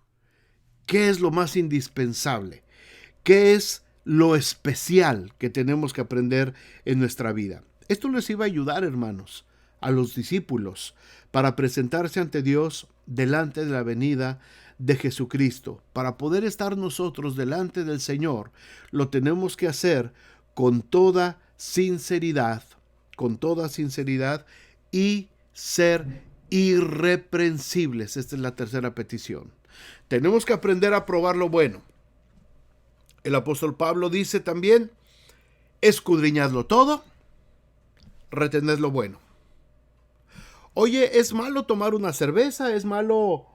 qué es lo más indispensable, qué es lo especial que tenemos que aprender en nuestra vida. Esto les iba a ayudar, hermanos, a los discípulos para presentarse ante Dios delante de la venida de Jesucristo. Para poder estar nosotros delante del Señor, lo tenemos que hacer con toda sinceridad y ser irreprensibles. Esta es la tercera petición. Tenemos que aprender a probar lo bueno. El apóstol Pablo dice también, escudriñadlo todo, retened lo bueno. Oye, ¿es malo tomar una cerveza? ¿Es malo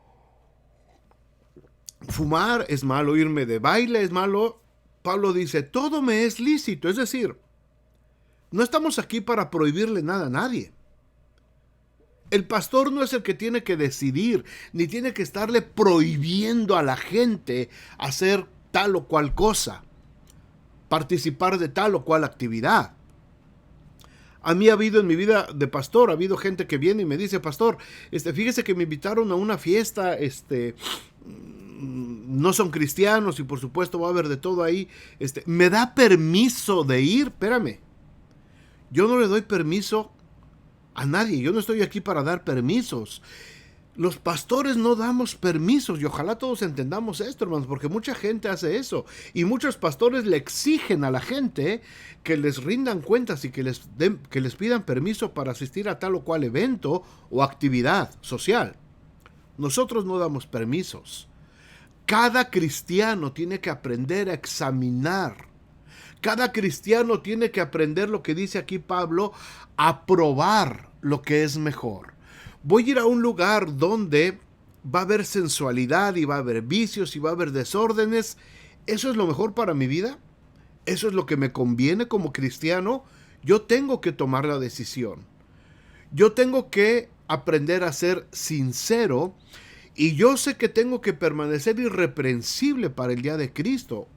fumar? ¿Es malo irme de baile? ¿Es malo? Pablo dice, todo me es lícito. Es decir, no estamos aquí para prohibirle nada a nadie. El pastor no es el que tiene que decidir, ni tiene que estarle prohibiendo a la gente hacer tal o cual cosa, participar de tal o cual actividad. A mí ha habido en mi vida de pastor, ha habido gente que viene y me dice, pastor, fíjese que me invitaron a una fiesta, no son cristianos y por supuesto va a haber de todo ahí. ¿Me da permiso de ir? Espérame. Yo no le doy permiso a nadie. Yo no estoy aquí para dar permisos. Los pastores no damos permisos y ojalá todos entendamos esto, hermanos, porque mucha gente hace eso y muchos pastores le exigen a la gente que les rindan cuentas y que les pidan permiso para asistir a tal o cual evento o actividad social. Nosotros no damos permisos. Cada cristiano tiene que aprender a examinar. Cada cristiano tiene que aprender lo que dice aquí Pablo, a probar lo que es mejor. Voy a ir a un lugar donde va a haber sensualidad y va a haber vicios y va a haber desórdenes. ¿Eso es lo mejor para mi vida? ¿Eso es lo que me conviene como cristiano? Yo tengo que tomar la decisión. Yo tengo que aprender a ser sincero y yo sé que tengo que permanecer irreprensible para el día de Cristo.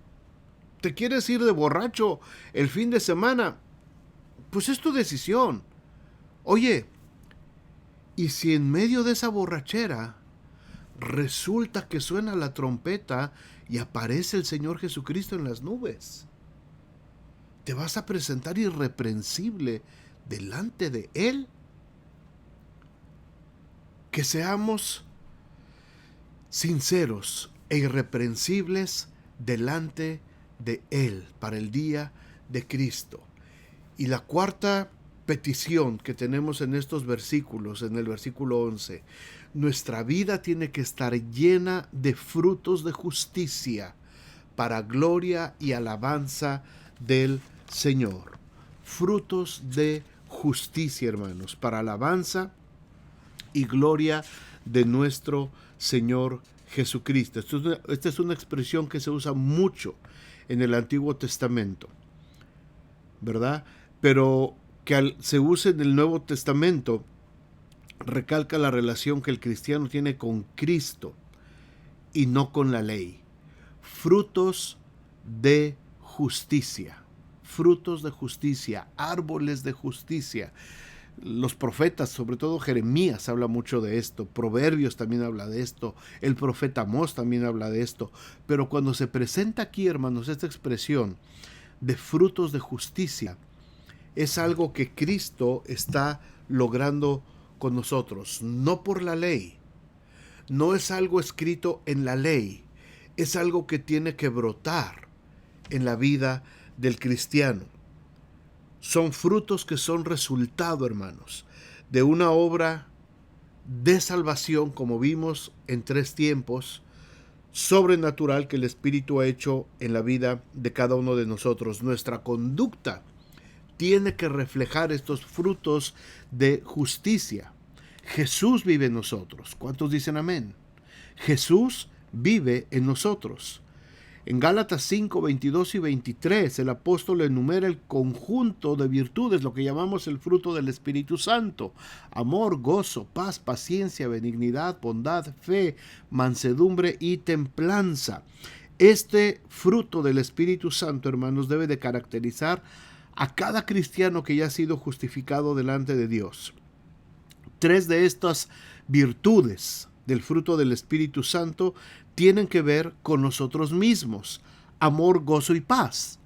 ¿Te quieres ir de borracho el fin de semana? Pues es tu decisión. Oye, ¿y si en medio de esa borrachera resulta que suena la trompeta y aparece el Señor Jesucristo en las nubes? ¿Te vas a presentar irreprensible delante de Él? Que seamos sinceros e irreprensibles delante de Él para el día de Cristo. Y la cuarta petición que tenemos en estos versículos, en el versículo 11, nuestra vida tiene que estar llena de frutos de justicia para gloria y alabanza del Señor. Frutos de justicia, hermanos, para alabanza y gloria de nuestro Señor Jesucristo. Esta es una expresión que se usa mucho en el Antiguo Testamento, ¿verdad? Pero que se use en el Nuevo Testamento, recalca la relación que el cristiano tiene con Cristo y no con la ley. Frutos de justicia, árboles de justicia. Los profetas, sobre todo Jeremías, habla mucho de esto. Proverbios también habla de esto. El profeta Amós también habla de esto. Pero cuando se presenta aquí, hermanos, esta expresión de frutos de justicia, es algo que Cristo está logrando con nosotros, no por la ley. No es algo escrito en la ley, es algo que tiene que brotar en la vida del cristiano. Son frutos que son resultado, hermanos, de una obra de salvación, como vimos en 3 tiempos, sobrenatural que el Espíritu ha hecho en la vida de cada uno de nosotros. Nuestra conducta tiene que reflejar estos frutos de justicia. Jesús vive en nosotros. ¿Cuántos dicen amén? Jesús vive en nosotros. En Gálatas 5, 22 y 23, el apóstol enumera el conjunto de virtudes, lo que llamamos el fruto del Espíritu Santo: amor, gozo, paz, paciencia, benignidad, bondad, fe, mansedumbre y templanza. Este fruto del Espíritu Santo, hermanos, debe de caracterizar a cada cristiano que ya ha sido justificado delante de Dios. Tres de estas virtudes del fruto del Espíritu Santo tienen que ver con nosotros mismos: amor, gozo y paz.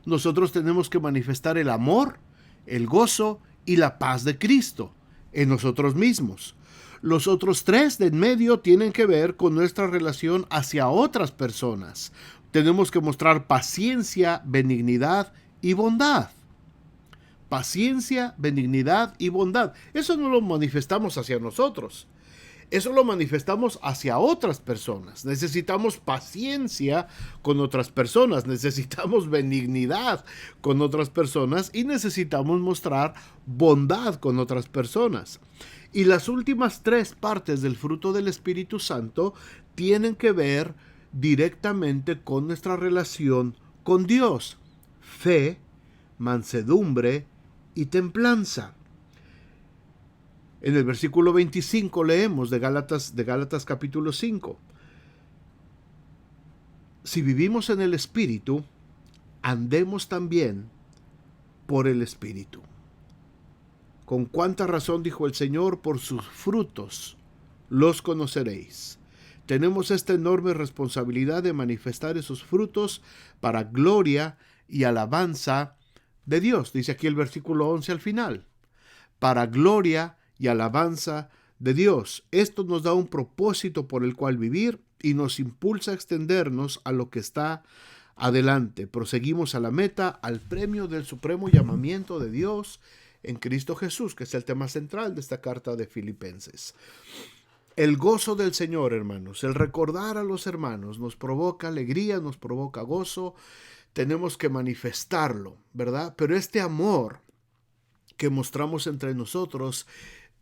Nosotros tenemos que manifestar el amor, el gozo y la paz de Cristo en nosotros mismos. Los otros tres de en medio tienen que ver con nuestra relación hacia otras personas. Tenemos que mostrar paciencia, benignidad y bondad. Paciencia, benignidad y bondad. Eso no lo manifestamos hacia nosotros. Eso lo manifestamos hacia otras personas. Necesitamos paciencia con otras personas, necesitamos benignidad con otras personas y necesitamos mostrar bondad con otras personas. Y las últimas tres partes del fruto del Espíritu Santo tienen que ver directamente con nuestra relación con Dios: fe, mansedumbre y templanza. En el versículo 25 leemos de Gálatas capítulo 5. Si vivimos en el Espíritu, andemos también por el Espíritu. Con cuánta razón dijo el Señor: por sus frutos los conoceréis. Tenemos esta enorme responsabilidad de manifestar esos frutos para gloria y alabanza de Dios. Dice aquí el versículo 11 al final: para gloria y alabanza de Dios. Esto nos da un propósito por el cual vivir y nos impulsa a extendernos a lo que está adelante. Proseguimos a la meta, al premio del supremo llamamiento de Dios en Cristo Jesús, que es el tema central de esta carta de Filipenses. El gozo del Señor, hermanos, el recordar a los hermanos nos provoca alegría, nos provoca gozo. Tenemos que manifestarlo, ¿verdad? Pero este amor que mostramos entre nosotros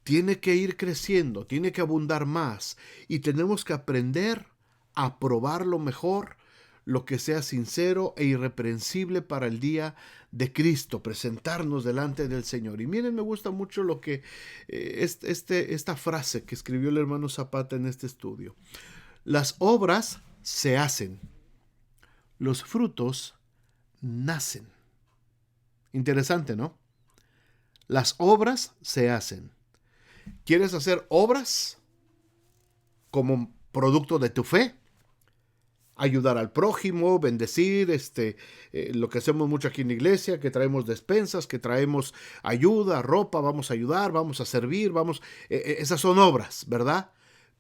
tiene que ir creciendo, tiene que abundar más, y tenemos que aprender a probar lo mejor, lo que sea sincero e irreprensible para el día de Cristo, presentarnos delante del Señor. Y miren, me gusta mucho lo que esta frase que escribió el hermano Zapata en este estudio: las obras se hacen, los frutos nacen. Interesante, ¿no? Las obras se hacen. ¿Quieres hacer obras como producto de tu fe? Ayudar al prójimo, bendecir, lo que hacemos mucho aquí en la iglesia, que traemos despensas, que traemos ayuda, ropa, vamos a ayudar, vamos a servir, esas son obras, ¿verdad?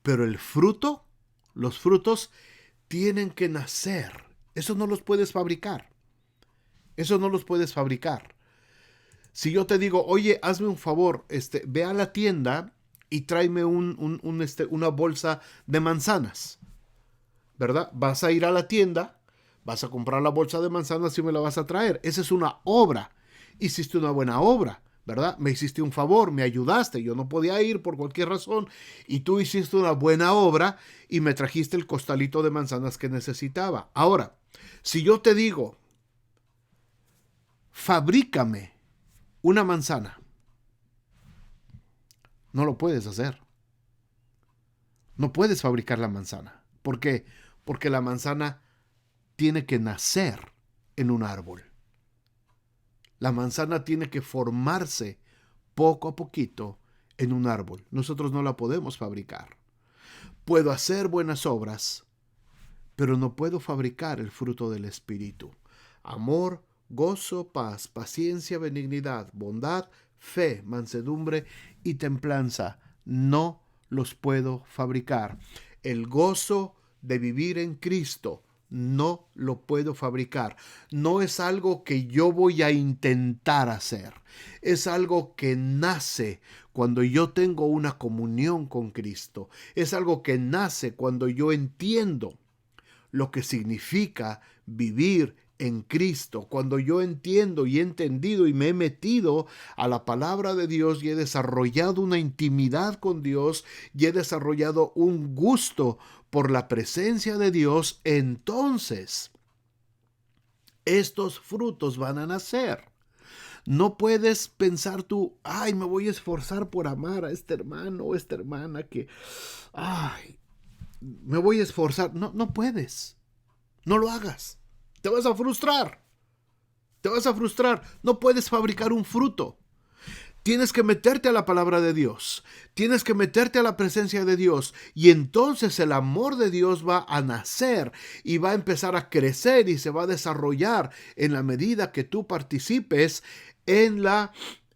Pero el fruto, los frutos tienen que nacer. Eso no los puedes fabricar. Eso no los puedes fabricar. Si yo te digo: oye, hazme un favor, ve a la tienda y tráeme una bolsa de manzanas, ¿verdad? Vas a ir a la tienda, vas a comprar la bolsa de manzanas y me la vas a traer. Esa es una obra. Hiciste una buena obra, ¿verdad? Me hiciste un favor, me ayudaste. Yo no podía ir por cualquier razón y tú hiciste una buena obra y me trajiste el costalito de manzanas que necesitaba. Ahora, si yo te digo: fabrícame una manzana, no lo puedes hacer. No puedes fabricar la manzana. ¿Por qué? Porque la manzana tiene que nacer en un árbol. La manzana tiene que formarse poco a poquito en un árbol. Nosotros no la podemos fabricar. Puedo hacer buenas obras, pero no puedo fabricar el fruto del Espíritu: amor, gozo, paz, paciencia, benignidad, bondad, fe, mansedumbre y templanza. No los puedo fabricar. El gozo de vivir en Cristo no lo puedo fabricar. No es algo que yo voy a intentar hacer. Es algo que nace cuando yo tengo una comunión con Cristo. Es algo que nace cuando yo entiendo lo que significa vivir en Cristo, cuando yo entiendo y he entendido y me he metido a la palabra de Dios y he desarrollado una intimidad con Dios y he desarrollado un gusto por la presencia de Dios, entonces estos frutos van a nacer. No puedes pensar tú: ay, me voy a esforzar por amar a este hermano o esta hermana que, ay, me voy a esforzar. No, no puedes. No lo hagas. Te vas a frustrar. Te vas a frustrar. No puedes fabricar un fruto. Tienes que meterte a la palabra de Dios, tienes que meterte a la presencia de Dios, y entonces el amor de Dios va a nacer y va a empezar a crecer y se va a desarrollar en la medida que tú participes en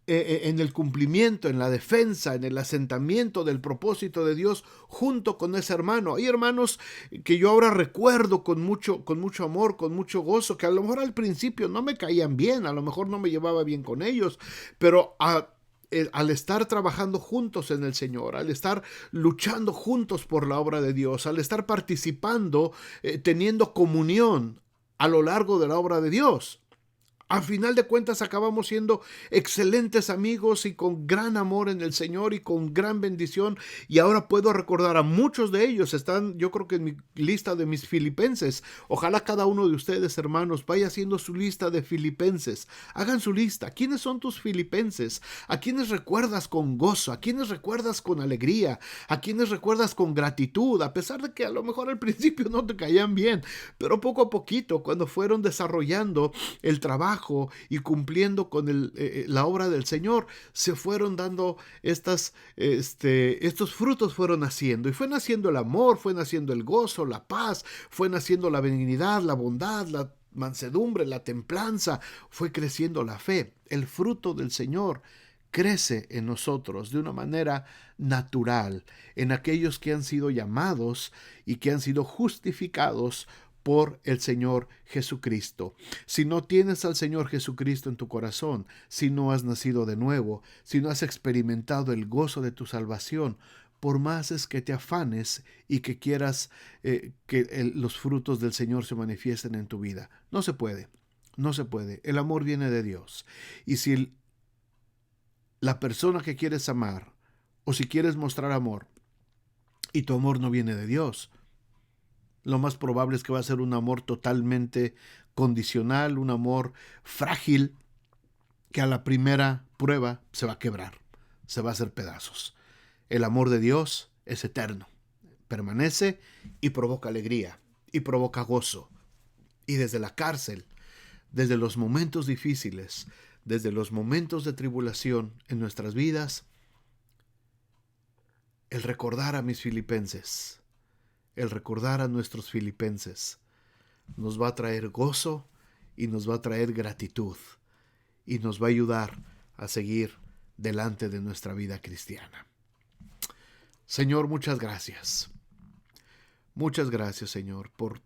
el cumplimiento, en la defensa, en el asentamiento del propósito de Dios junto con ese hermano. Hay hermanos que yo ahora recuerdo con mucho amor, con mucho gozo, que a lo mejor al principio no me caían bien, a lo mejor no me llevaba bien con ellos, pero al estar trabajando juntos en el Señor, al estar luchando juntos por la obra de Dios, al estar participando, teniendo comunión a lo largo de la obra de Dios, a final de cuentas acabamos siendo excelentes amigos y con gran amor en el Señor y con gran bendición. Y ahora puedo recordar a muchos de ellos. Están, yo creo que en mi lista de mis filipenses. Ojalá cada uno de ustedes, hermanos, vaya haciendo su lista de filipenses. Hagan su lista. ¿Quiénes son tus filipenses? ¿A quiénes recuerdas con gozo? ¿A quiénes recuerdas con alegría? ¿A quiénes recuerdas con gratitud? A pesar de que a lo mejor al principio no te caían bien, pero poco a poquito, cuando fueron desarrollando el trabajo y cumpliendo con la obra del Señor, se fueron dando estos frutos, fueron naciendo, y fue naciendo el amor, fue naciendo el gozo, la paz, fue naciendo la benignidad, la bondad, la mansedumbre, la templanza, fue creciendo la fe. El fruto del Señor crece en nosotros de una manera natural, en aquellos que han sido llamados y que han sido justificados por el Señor Jesucristo. Si no tienes al Señor Jesucristo en tu corazón, si no has nacido de nuevo, si no has experimentado el gozo de tu salvación, por más es que te afanes y que quieras que los frutos del Señor se manifiesten en tu vida, no se puede, no se puede. El amor viene de Dios. Y si la persona que quieres amar, o si quieres mostrar amor, y tu amor no viene de Dios, lo más probable es que va a ser un amor totalmente condicional, un amor frágil, que a la primera prueba se va a quebrar, se va a hacer pedazos. El amor de Dios es eterno, permanece y provoca alegría, y provoca gozo. Y desde la cárcel, desde los momentos difíciles, desde los momentos de tribulación en nuestras vidas, el recordar a mis filipenses, el recordar a nuestros filipenses, nos va a traer gozo y nos va a traer gratitud y nos va a ayudar a seguir delante de nuestra vida cristiana. Señor, muchas gracias. Muchas gracias, Señor, por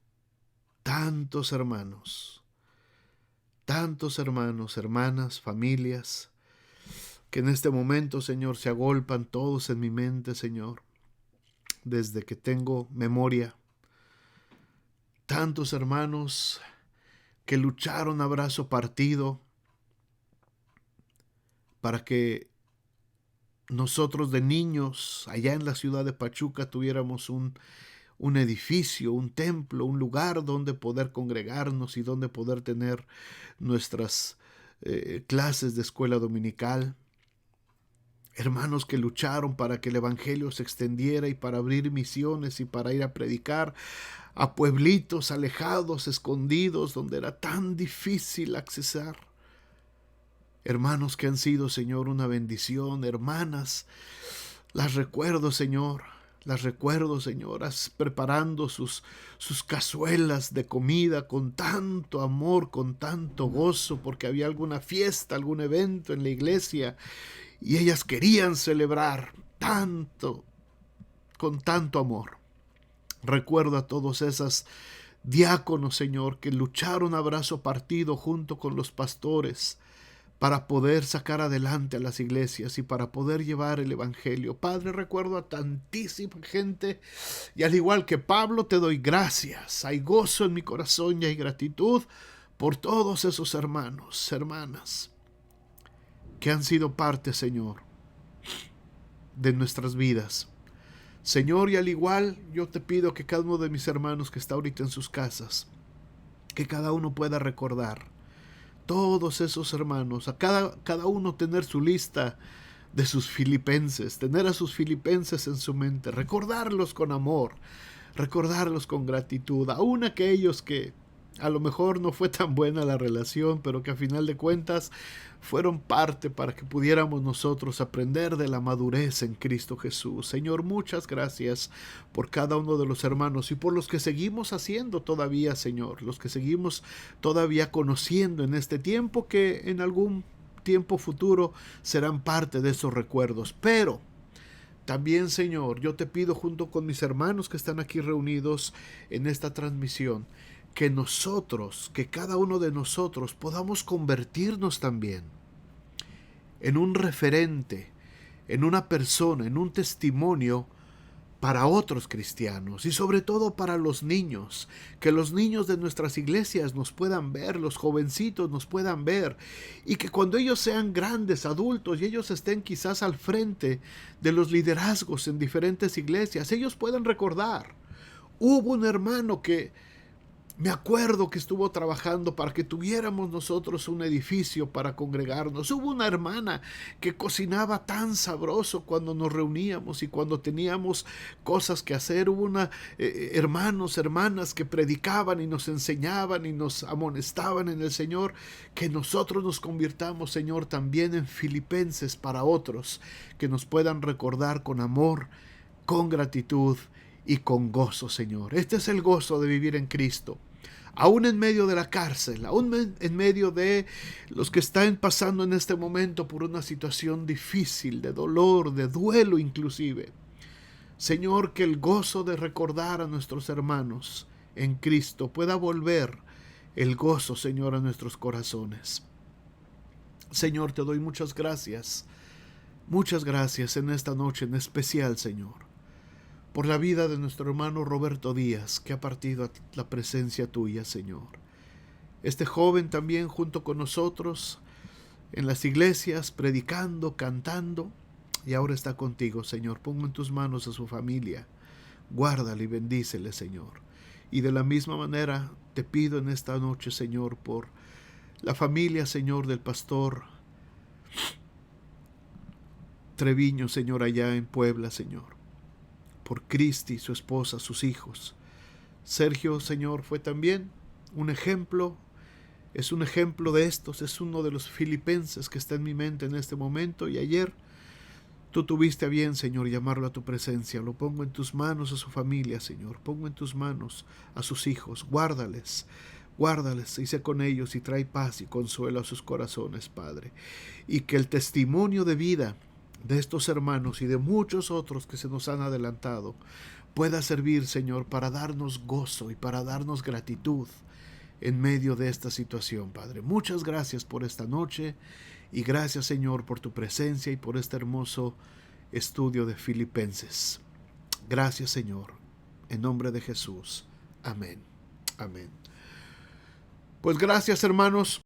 tantos hermanos, hermanas, familias, que en este momento, Señor, se agolpan todos en mi mente, Señor, desde que tengo memoria. Tantos hermanos que lucharon a brazo partido para que nosotros de niños allá en la ciudad de Pachuca tuviéramos un edificio, un templo, un lugar donde poder congregarnos y donde poder tener nuestras clases de escuela dominical. Hermanos que lucharon para que el evangelio se extendiera y para abrir misiones y para ir a predicar a pueblitos alejados, escondidos, donde era tan difícil accesar. Hermanos que han sido, Señor, una bendición. Hermanas, las recuerdo, Señor, preparando sus cazuelas de comida con tanto amor, con tanto gozo, porque había alguna fiesta, algún evento en la iglesia, y ellas querían celebrar tanto, con tanto amor. Recuerdo a todos esos diáconos, Señor, que lucharon a brazo partido junto con los pastores para poder sacar adelante a las iglesias y para poder llevar el evangelio. Padre, recuerdo a tantísima gente, y al igual que Pablo te doy gracias. Hay gozo en mi corazón y hay gratitud por todos esos hermanos, hermanas, que han sido parte, Señor, de nuestras vidas. Señor, y al igual yo te pido que cada uno de mis hermanos que está ahorita en sus casas, que cada uno pueda recordar todos esos hermanos, a cada uno tener su lista de sus filipenses, tener a sus filipenses en su mente, recordarlos con amor, recordarlos con gratitud, aún aquellos que a lo mejor no fue tan buena la relación, pero que a final de cuentas fueron parte para que pudiéramos nosotros aprender de la madurez en Cristo Jesús. Señor, muchas gracias por cada uno de los hermanos y por los que seguimos haciendo todavía, Señor, los que seguimos todavía conociendo en este tiempo, que en algún tiempo futuro serán parte de esos recuerdos. Pero también, Señor, yo te pido junto con mis hermanos que están aquí reunidos en esta transmisión, que nosotros, que cada uno de nosotros podamos convertirnos también en un referente, en una persona, en un testimonio para otros cristianos y sobre todo para los niños, que los niños de nuestras iglesias nos puedan ver, los jovencitos nos puedan ver, y que cuando ellos sean grandes, adultos, y ellos estén quizás al frente de los liderazgos en diferentes iglesias, ellos puedan recordar, hubo un hermano que me acuerdo que estuvo trabajando para que tuviéramos nosotros un edificio para congregarnos. Hubo una hermana que cocinaba tan sabroso cuando nos reuníamos y cuando teníamos cosas que hacer. Hubo hermanos, hermanas que predicaban y nos enseñaban y nos amonestaban en el Señor. Que nosotros nos convirtamos, Señor, también en filipenses para otros, que nos puedan recordar con amor, con gratitud y con gozo, Señor. Este es el gozo de vivir en Cristo. Aún en medio de la cárcel, aún en medio de los que están pasando en este momento por una situación difícil, de dolor, de duelo inclusive. Señor, que el gozo de recordar a nuestros hermanos en Cristo pueda volver el gozo, Señor, a nuestros corazones. Señor, te doy muchas gracias en esta noche en especial, Señor, por la vida de nuestro hermano Roberto Díaz, que ha partido a la presencia tuya, Señor. Este joven también junto con nosotros en las iglesias, predicando, cantando, y ahora está contigo, Señor. Pongo en tus manos a su familia. Guárdale y bendícele, Señor. Y de la misma manera te pido en esta noche, Señor, por la familia, Señor, del pastor Treviño, Señor, allá en Puebla, Señor. Por Cristi, su esposa, sus hijos. Sergio, Señor, fue también un ejemplo, es un ejemplo de estos, es uno de los filipenses que está en mi mente en este momento, y ayer tú tuviste a bien, Señor, llamarlo a tu presencia. Lo pongo en tus manos a su familia, Señor, pongo en tus manos a sus hijos, guárdales, y sé con ellos y trae paz y consuelo a sus corazones, Padre, y que el testimonio de vida de estos hermanos y de muchos otros que se nos han adelantado pueda servir, Señor, para darnos gozo y para darnos gratitud en medio de esta situación, Padre. Muchas gracias por esta noche y gracias, Señor, por tu presencia y por este hermoso estudio de Filipenses. Gracias, Señor, en nombre de Jesús. Amén. Amén. Pues gracias, hermanos.